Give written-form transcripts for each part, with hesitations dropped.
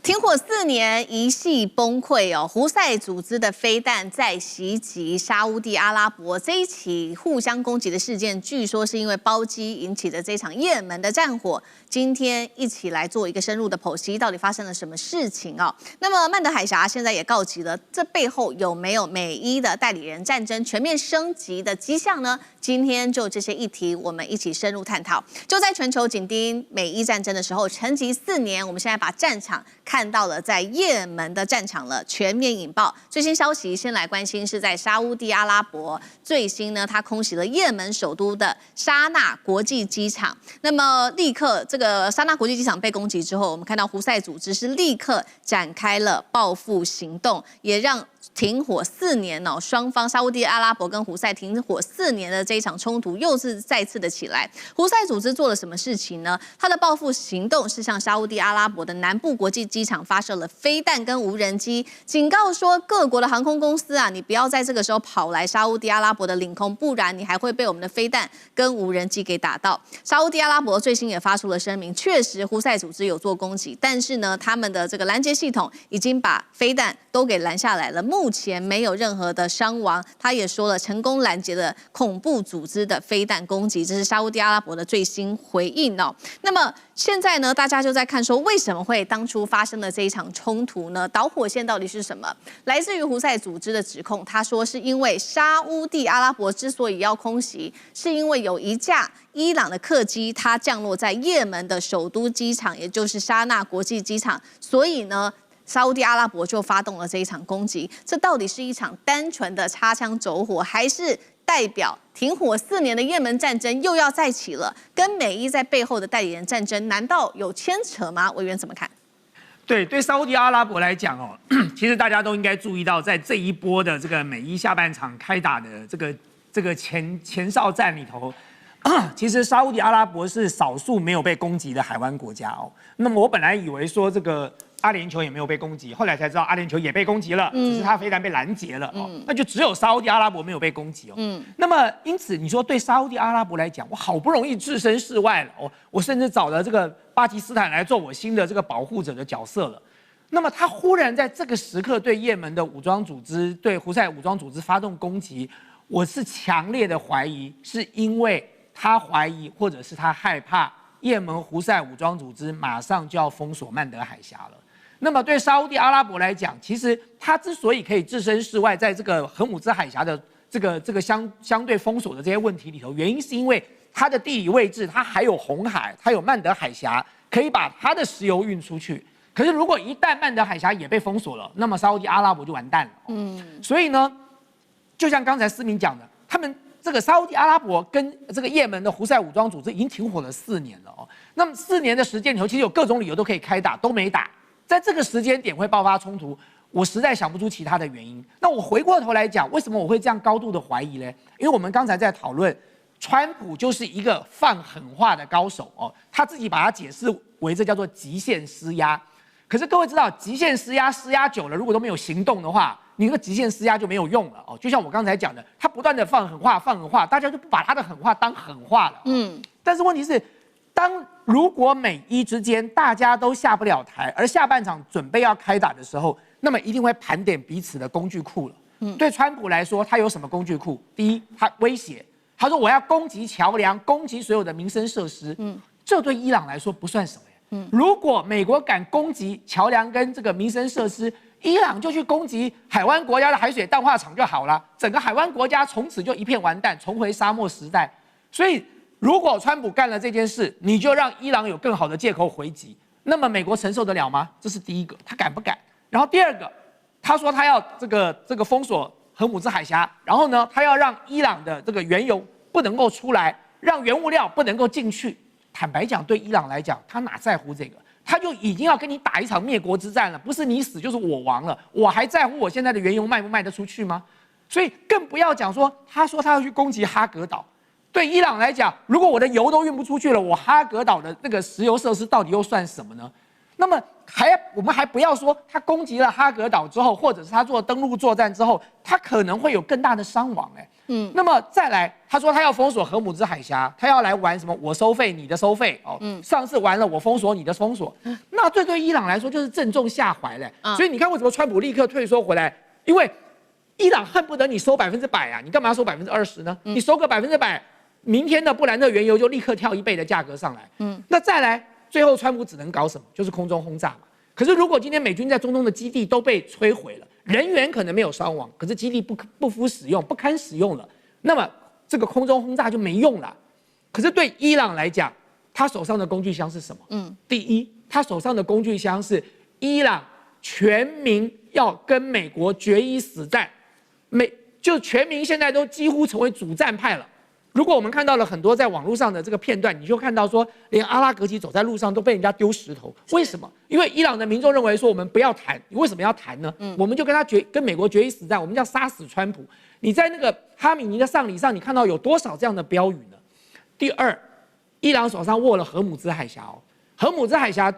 停火4年，一系崩溃哦！胡塞组织的飞弹再袭击沙烏地阿拉伯，这一起互相攻击的事件，据说是因为包机引起的这场也门的战火。今天一起来做一个深入的剖析，到底发生了什么事情哦？那么曼德海峡现在也告急了，这背后有没有美伊的代理人战争全面升级的迹象呢？今天就这些议题，我们一起深入探讨。就在全球紧盯美伊战争的时候，沉寂4年，我们现在把战场看到了在也门的战场了，全面引爆。最新消息，先来关心是在沙烏地阿拉伯，最新呢，它空袭了也门首都的沙纳国际机场。那么立刻这个沙纳国际机场被攻击之后，我们看到胡塞组织是立刻展开了报复行动，也让停火4年哦，双方沙烏地阿拉伯跟胡塞停火4年的这一场冲突又是再次的起来。胡塞组织做了什么事情呢？它的报复行动是向沙烏地阿拉伯的南部国际机场发射了飞弹跟无人机，警告说各国的航空公司啊，你不要在这个时候跑来沙烏地阿拉伯的领空，不然你还会被我们的飞弹跟无人机给打到。沙烏地阿拉伯最新也发出了声明，确实胡塞组织有做攻击，但是呢，他们的这个拦截系统已经把飞弹都给拦下来了，目前没有任何的伤亡。他也说了，成功拦截了恐怖组织的飞弹攻击，这是沙烏地阿拉伯的最新回应哦。那么现在呢，大家就在看说，为什么会当初发生的这一场冲突呢？导火线到底是什么？来自于胡塞组织的指控，他说是因为沙烏地阿拉伯之所以要空袭，是因为有一架伊朗的客机，它降落在也门的首都机场，也就是沙纳国际机场，所以呢，沙烏地阿拉伯就发动了这一场攻击。这到底是一场单纯的擦枪走火，还是代表停火4年的也门战争又要再起了？跟美伊在背后的代理人战争，难道有牵扯吗？委员怎么看？对沙烏地阿拉伯来讲哦，其实大家都应该注意到，在这一波的这个美伊下半场开打的这个前哨战里头，其实沙烏地阿拉伯是少数没有被攻击的海湾国家哦。那么我本来以为说这个阿联酋也没有被攻击，后来才知道阿联酋也被攻击了，只是它飞弹被拦截了哦。那就只有沙烏地阿拉伯没有被攻击哦。那么因此你说对沙烏地阿拉伯来讲，我好不容易置身事外了哦，我甚至找了这个巴基斯坦来做我新的这个保护者的角色了。那么他忽然在这个时刻对也门的武装组织、对胡塞武装组织发动攻击，我是强烈的怀疑，是因为他怀疑或者是他害怕也门胡塞武装组织马上就要封锁曼德海峡了。那么对沙烏地阿拉伯来讲，其实他之所以可以置身事外，在这个荷姆兹海峡的这个相对封锁的这些问题里头，原因是因为它的地理位置，它还有红海，它有曼德海峡，可以把它的石油运出去。可是如果一旦曼德海峡也被封锁了，那么沙烏地阿拉伯就完蛋了。所以呢，就像刚才思明讲的，他们这个沙烏地阿拉伯跟这个也门的胡塞武装组织已经停火了4年了哦。那么4年的时间里头，其实有各种理由都可以开打，都没打。在这个时间点会爆发冲突，我实在想不出其他的原因。那我回过头来讲，为什么我会这样高度的怀疑呢？因为我们刚才在讨论，川普就是一个放狠话的高手哦，他自己把它解释为这叫做极限施压。可是各位知道，极限施压久了，如果都没有行动的话，你那个极限施压就没有用了哦。就像我刚才讲的，他不断的放狠话，大家就不把他的狠话当狠话了。但是问题是，如果美伊之间大家都下不了台，而下半场准备要开打的时候，那么一定会盘点彼此的工具库了。对川普来说，他有什么工具库？第一，他威胁，他说我要攻击桥梁，攻击所有的民生设施。这对伊朗来说不算什么。如果美国敢攻击桥梁跟这个民生设施，伊朗就去攻击海湾国家的海水淡化厂就好了，整个海湾国家从此就一片完蛋，重回沙漠时代。所以如果川普干了这件事，你就让伊朗有更好的借口回击，那么美国承受得了吗？这是第一个，他敢不敢？然后第二个，他说他要这个封锁荷姆兹海峡，然后呢，他要让伊朗的这个原油不能够出来，让原物料不能够进去。坦白讲，对伊朗来讲，他哪在乎这个？他就已经要跟你打一场灭国之战了，不是你死就是我亡了，我还在乎我现在的原油卖不卖得出去吗？所以更不要讲说，他说他要去攻击哈格岛。对伊朗来讲，如果我的油都运不出去了，我哈格岛的那个石油设施到底又算什么呢？那么我们还不要说他攻击了哈格岛之后，或者是他做登陆作战之后，他可能会有更大的伤亡那么再来，他说他要封锁荷姆兹海峡，他要来玩什么我收费你的收费上次玩了我封锁你的封锁，那这对伊朗来说就是正中下怀所以你看为什么川普立刻退缩回来，因为伊朗恨不得你收100%啊，你干嘛要收20%呢？你收个100%，明天的布兰特原油就立刻跳1倍的价格上来。那再来，最后川普只能搞什么？就是空中轰炸嘛。可是如果今天美军在中东的基地都被摧毁了，人员可能没有伤亡，可是基地不敷使用，不堪使用了，那么这个空中轰炸就没用了。可是对伊朗来讲，他手上的工具箱是什么？第一，他手上的工具箱是伊朗全民要跟美国决一死战，就全民现在都几乎成为主战派了。如果我们看到了很多在网络上的这个片段，你就看到说，连阿拉格齐走在路上都被人家丢石头。为什么？因为伊朗的民众认为说，我们不要谈，你为什么要谈呢？我们就跟美国决一死战，我们要杀死川普。你在那个哈米尼的丧礼上，你看到有多少这样的标语呢？第二，伊朗手上握了荷姆兹海峡荷姆兹海峡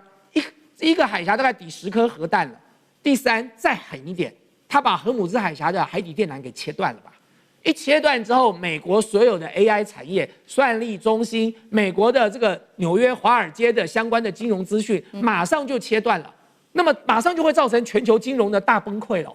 一个海峡大概抵10颗核弹了。第三，再狠一点，他把荷姆兹海峡的海底电缆给切断了吧？一切断之后，美国所有的 AI 产业、算力中心、美国的这个纽约、华尔街的相关的金融资讯，马上就切断了。那么马上就会造成全球金融的大崩溃了。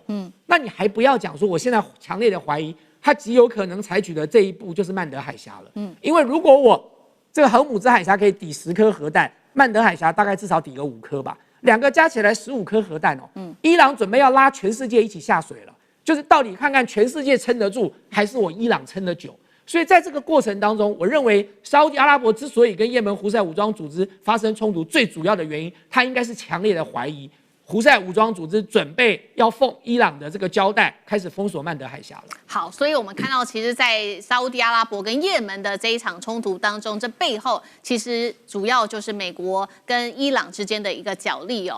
那你还不要讲说，我现在强烈的怀疑，他极有可能采取的这一步就是曼德海峡了。因为如果我这个荷姆兹海峡可以抵10颗核弹，曼德海峡大概至少抵个5颗吧，两个加起来15颗核弹伊朗准备要拉全世界一起下水了。就是到底看看全世界撑得住，还是我伊朗撑得久？所以在这个过程当中，我认为沙烏地阿拉伯之所以跟也门胡塞武装组织发生冲突，最主要的原因，他应该是强烈的怀疑胡塞武装组织准备要奉伊朗的这个交代，开始封锁曼德海峡了。好，所以我们看到，其实，在沙烏地阿拉伯跟也门的这一场冲突当中，这背后其实主要就是美国跟伊朗之间的一个角力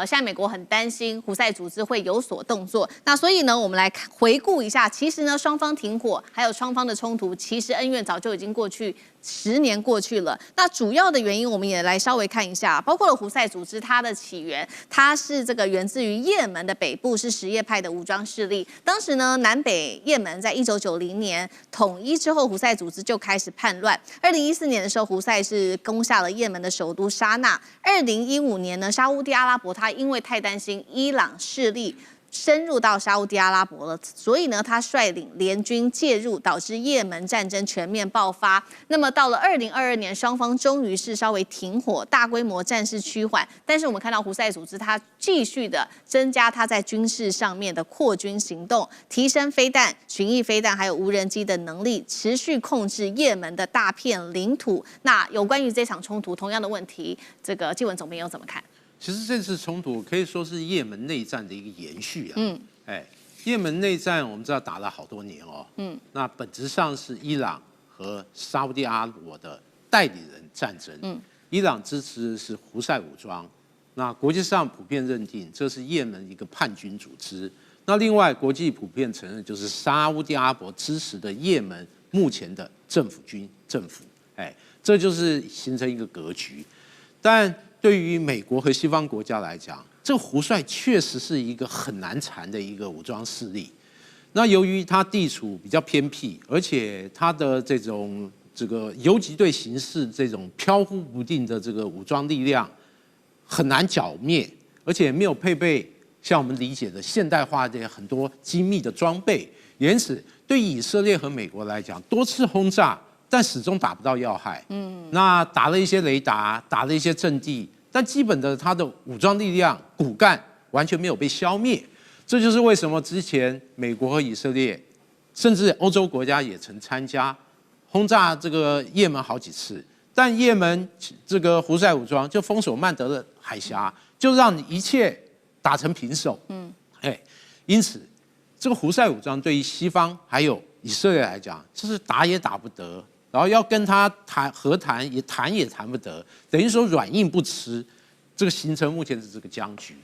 现在美国很担心胡塞组织会有所动作，那所以呢，我们来回顾一下，其实呢，双方停火还有双方的冲突，其实恩怨早就已经过去。10年过去了，那主要的原因我们也来稍微看一下，包括了胡塞组织它的起源，它是这个源自于也门的北部，是什叶派的武装势力。当时呢，南北也门在1990年统一之后，胡塞组织就开始叛乱。2014年的时候，胡塞是攻下了也门的首都沙那。2015年呢，沙烏地阿拉伯它因为太担心伊朗势力深入到沙烏地阿拉伯了，所以呢，他率领联军介入，导致也门战争全面爆发。那么到了2022年，双方终于是稍微停火，大规模战事趋缓。但是我们看到胡塞组织它继续的增加它在军事上面的扩军行动，提升飞弹、巡弋飞弹还有无人机的能力，持续控制也门的大片领土。那有关于这场冲突，同样的问题，这个纪文总编又怎么看？其实这次冲突可以说是也门内战的一个延续也门内战我们知道打了好多年那本质上是伊朗和沙烏地阿拉伯的代理人战争，伊朗支持的是胡塞武装，那国际上普遍认定这是也门一个叛军组织，那另外国际普遍承认就是沙烏地阿拉伯支持的也门目前的政府，这就是形成一个格局，但对于美国和西方国家来讲，这个胡塞确实是一个很难缠的一个武装势力。那由于它地处比较偏僻，而且它的这个游击队形式这种飘忽不定的这个武装力量很难剿灭，而且没有配备像我们理解的现代化的很多精密的装备，因此对以色列和美国来讲，多次轰炸。但始终打不到要害，那打了一些雷达，打了一些阵地，但基本的它的武装力量骨干完全没有被消灭，这就是为什么之前美国和以色列，甚至欧洲国家也曾参加轰炸这个也门好几次，但也门这个胡塞武装就封锁曼德的海峡，就让你一切打成平手，因此这个胡塞武装对于西方还有以色列来讲，这是打也打不得。然后要跟他和谈也谈不得，等于说软硬不吃，这个形成目前的这个僵局。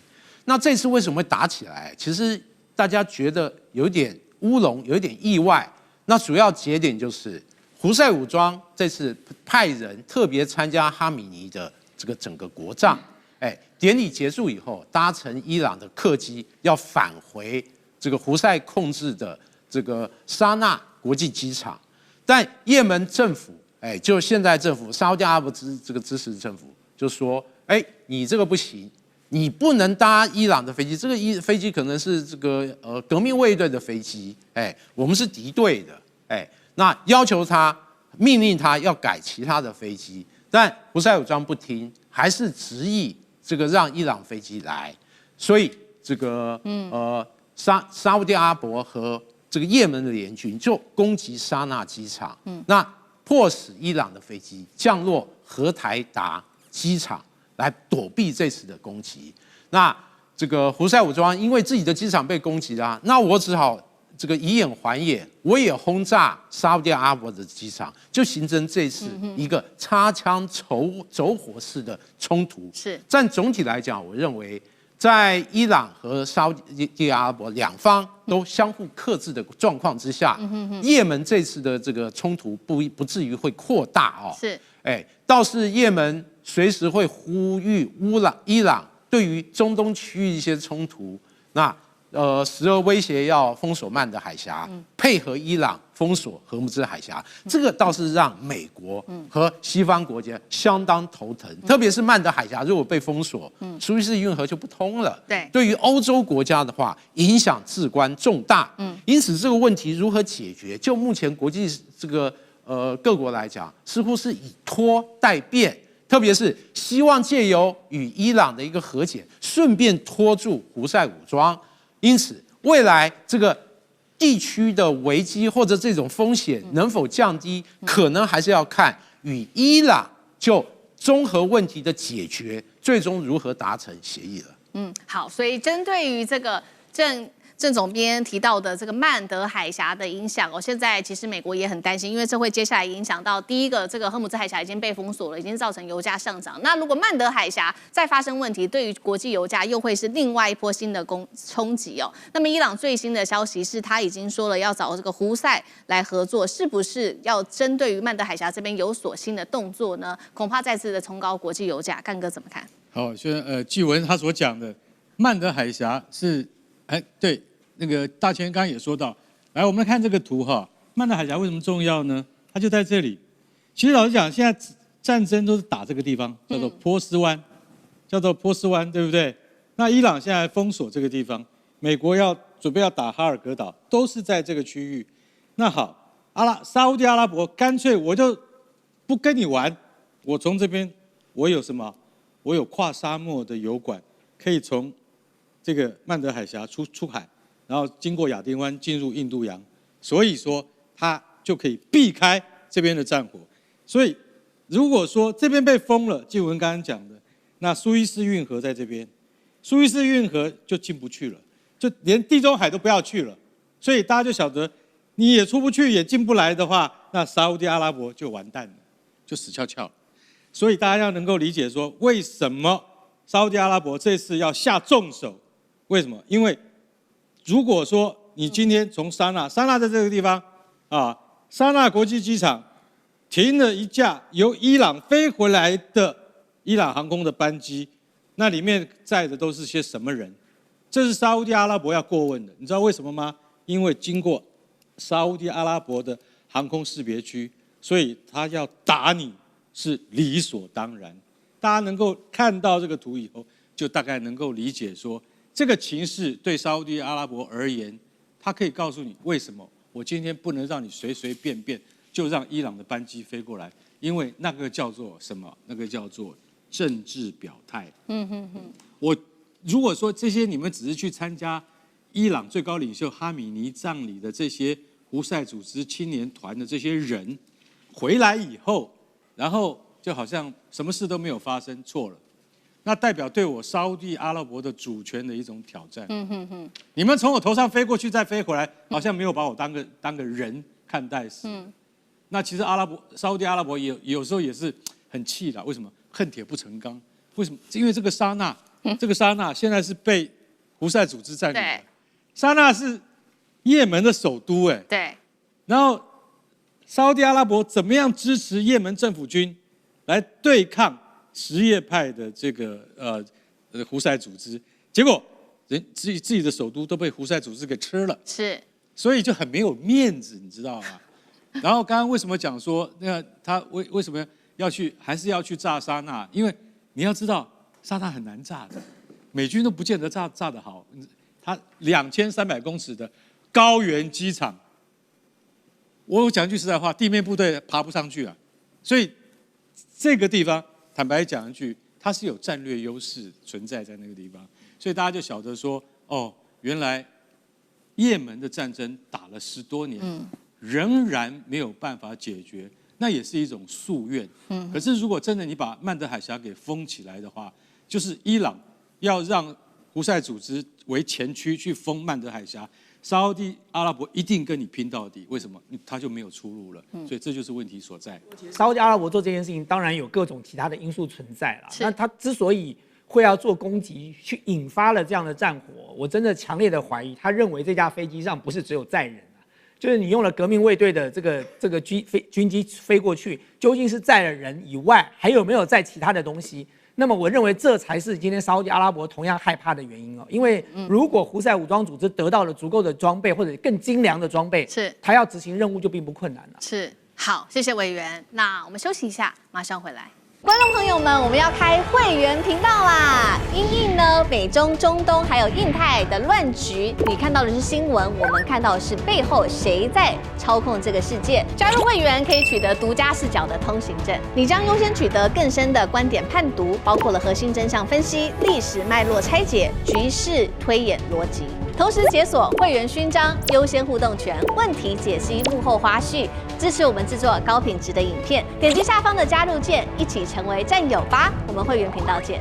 那这次为什么会打起来？其实大家觉得有点乌龙，有点意外。那主要节点就是胡塞武装这次派人特别参加哈米尼的这个整个国葬，典礼结束以后，搭乘伊朗的客机要返回这个胡塞控制的这个沙那国际机场，但也门政府，就现在政府沙烏地阿拉伯这个支持政府就说，你这个不行，你不能搭伊朗的飞机，这个飞机可能是这个革命卫队的飞机，我们是敌对的，那要求他命令他要改其他的飞机，但胡塞武装不听，还是执意这个让伊朗飞机来，所以这个沙烏地阿拉伯和这个也门的联军就攻击沙那机场，那迫使伊朗的飞机降落荷台达机场来躲避这次的攻击。那这个胡塞武装因为自己的机场被攻击啦，那我只好这个以眼还眼，我也轰炸沙烏地阿拉伯的机场，就形成这次一个擦枪走火式的冲突。是，但总体来讲，我认为在伊朗和沙烏地阿拉伯两方都相互克制的状况之下，也门这次的这个冲突不至于会扩大哦。是，倒是也门随时会呼吁伊朗对于中东区域一些冲突，那时而威胁要封锁曼德海峡，配合伊朗封锁荷姆兹海峡，这个倒是让美国和西方国家相当头疼。特别是曼德海峡如果被封锁，苏伊士运河就不通了。对于欧洲国家的话，影响至关重大。因此这个问题如何解决，就目前国际这个各国来讲，似乎是以拖待变。特别是希望借由与伊朗的一个和解，顺便拖住胡塞武装。因此，未来这个地区的危机或者这种风险能否降低，可能还是要看与伊朗就综合问题的解决，最终如何达成协议了。好，所以针对于这个郑总编提到的这个曼德海峡的影响现在其实美国也很担心，因为这会接下来影响到第一个，这个荷姆兹海峡已经被封锁了，已经造成油价上涨。那如果曼德海峡再发生问题，对于国际油价又会是另外一波新的冲击那么伊朗最新的消息是，他已经说了要找这个胡塞来合作，是不是要针对于曼德海峡这边有所新的动作呢？恐怕再次的冲高国际油价，干哥怎么看？好，纪文他所讲的曼德海峡是。对，那个大千刚刚也说到，来，我们来看这个图哈，曼德海峡为什么重要呢？它就在这里。其实老实讲，现在战争都是打这个地方，叫做波斯湾，对不对？那伊朗现在封锁这个地方，美国准备要打哈尔戈岛，都是在这个区域。那好，沙烏地阿拉伯干脆我就不跟你玩，我从这边我有什么？我有跨沙漠的油管，可以从这个曼德海峡出海，然后经过亚丁湾进入印度洋，所以说它就可以避开这边的战火。所以如果说这边被封了，纪文刚刚讲的，那苏伊士运河在这边，苏伊士运河就进不去了，就连地中海都不要去了。所以大家就晓得，你也出不去也进不来的话，那沙烏地阿拉伯就完蛋了，就死翘翘。所以大家要能够理解说，为什么沙烏地阿拉伯这次要下重手？为什么？因为如果说你今天从沙那在这个地方沙那国际机场停了一架由伊朗飞回来的伊朗航空的班机，那里面载的都是些什么人？这是沙烏地阿拉伯要过问的，你知道为什么吗？因为经过沙烏地阿拉伯的航空识别区，所以他要打你是理所当然。大家能够看到这个图以后，就大概能够理解说，这个情势对沙烏地阿拉伯而言，它可以告诉你为什么我今天不能让你随随便便就让伊朗的班机飞过来，因为那个叫做什么？那个叫做政治表态。我如果说这些你们只是去参加伊朗最高领袖哈米尼葬礼的这些胡塞组织青年团的这些人回来以后，然后就好像什么事都没有发生，错了。那代表对我沙烏地阿拉伯的主权的一种挑战。你们从我头上飞过去再飞回来，好像没有把我当个人看待似的。那其实沙烏地阿拉伯有时候也是很气的，为什么？恨铁不成钢。为什么？因为这个沙那现在是被胡塞组织占领的。沙那是也门的首都，对。然後沙烏地阿拉伯怎麼樣支持也門政府軍來對抗什叶派的这个胡塞组织，结果自己的首都都被胡塞组织给吃了，是，所以就很没有面子，你知道吗？然后刚刚为什么讲说，那他为什么还是要去炸沙那？因为你要知道，沙那很难炸的，美军都不见得炸得好。它2300公尺的高原机场，我讲句实在话，地面部队爬不上去啊。所以这个地方，坦白讲一句，它是有战略优势存在在那个地方，所以大家就晓得说，哦，原来也门的战争打了10多年。仍然没有办法解决，那也是一种夙愿。可是如果真的你把曼德海峡给封起来的话，就是伊朗要让胡塞组织为前驱去封曼德海峡，沙烏地阿拉伯一定跟你拼到底。为什么？他就没有出路了。所以这就是问题所在。沙烏地阿拉伯做这件事情，当然有各种其他的因素存在了。那他之所以会要做攻击，去引发了这样的战火，我真的强烈的怀疑，他认为这架飞机上不是只有载人。就是你用了革命卫队的这个军机飞过去，究竟是载了人以外，还有没有载其他的东西？那么我认为这才是今天沙烏地阿拉伯同样害怕的原因哦。因为如果胡塞武装组织得到了足够的装备或者更精良的装备，是他要执行任务就并不困难了。是，好，谢谢委员。那我们休息一下，马上回来。观众朋友们，我们要开会员频道啦！因应呢美中、中东还有印太的乱局，你看到的是新闻，我们看到的是背后谁在操控这个世界。加入会员可以取得独家视角的通行证，你将优先取得更深的观点判读，包括了核心真相分析、历史脉络拆解、局势推演逻辑。同时解锁会员勋章、优先互动权、问题解析、幕后花絮，支持我们制作高品质的影片。点击下方的加入键，一起成为战友吧！我们会员频道见。